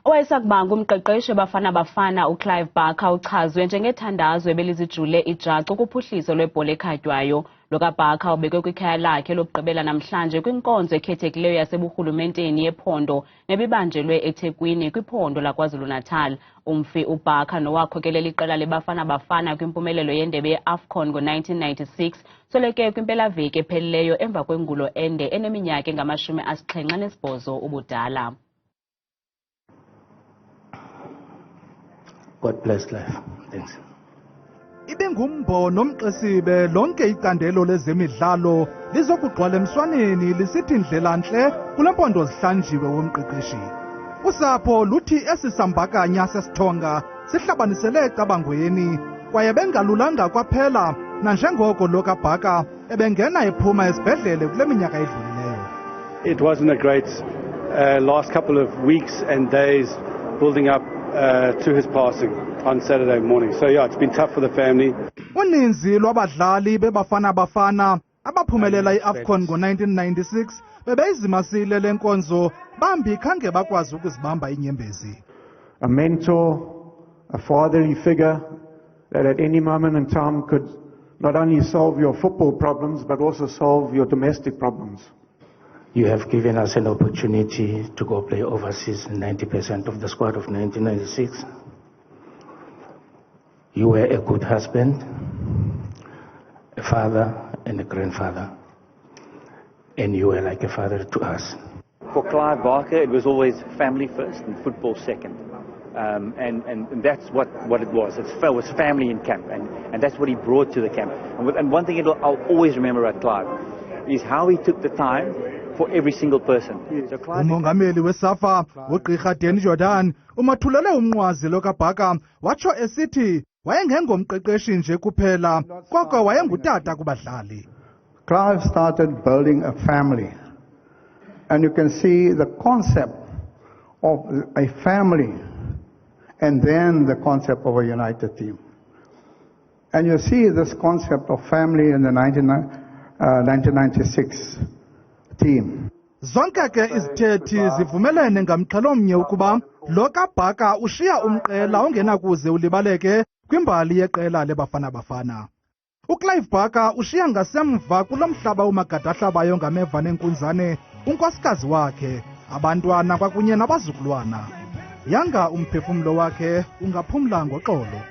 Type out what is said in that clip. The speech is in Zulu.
Owayesakuba ngumqeqeshi Bafana Bafana uClive uchazwe njengethandazwe ebelizijule ijacu kuphuhliso lwebhol'ekhatywayo. LokaBakha ubekwe kwikhaya lakhe lokugqibela namhlanje kwinkonzo ekhethekileyo yasebuRhulumenteni yephondo nebibanjelwe eThekwini kwiphondo laKwaZulu-Natal. Umfi uBakha nowakhokelela iqela leBafana Bafana kwimpumelelo yendebe ye-AFCON ngo-1996 soleke kwimpelaveki ephelileyo emva kwengulo ende eneminyaka engama-78 ubudala. God bless life. Thanks. Ibengumbo nomxesibe lonke icandelo lezemidlalo lizokugqwala emswaneni lisithi ndlela ntle kulempondo zihlanjiwe womqeqeshi. Usapho luthi esisambakanya sesithonga sihlabanisele ecabangweni kwaye bengalulanga kwaphela nanjengoko lokaBakha ebengena ephuma esibhedlele kule minyaka edlulileyo. It wasn't a great last couple of weeks and days building up to his passing on Saturday morning. So yeah, it's been tough for the family. Uninzi lwabadlali beBafana Bafana abaphumelela iAFCON ngo-1996 bebeyizimasile le nkonzo bambi khange bakwazi ukuzibamba inyembezi. A mentor, a fatherly figure that at any moment in time could not only solve your football problems but also solve your domestic problems. You have given us an opportunity to go play overseas in 90% of the squad of 1996. You were a good husband, a father and a grandfather, and you were like a father to us. For Clive Barker, it was always family first and football second. And that's what it was. It was family in camp, and that's what he brought to the camp. And one thing I'll always remember at Clive is how he took the time for every single person. So umongameli weSAFA uGqirha Jordan umathulele umnqwazi lokaBakha watsho esithi wayengengomqeqeshi nje kuphela koko wayengutata kubadlali. Clive started building a family, and you can see the concept of a family and then the concept of a united team. And you see this concept of family in the 1996 team. Zonke ke izithethi zivumelene ngamxhelomnye ukuba lokaBakha ushiya umqela ongenakuze ulibaleke kwimbali yeqela leBafana Bafana. uClive Bakha ushiya ngasemva kulomhlaba umagadahlabayo ngameva nenkunzane unkosikazi wakhe, abantwana kwakunye nabazukulwana. Yanga umphefumlo wakhe ungaphumla ngoxolo.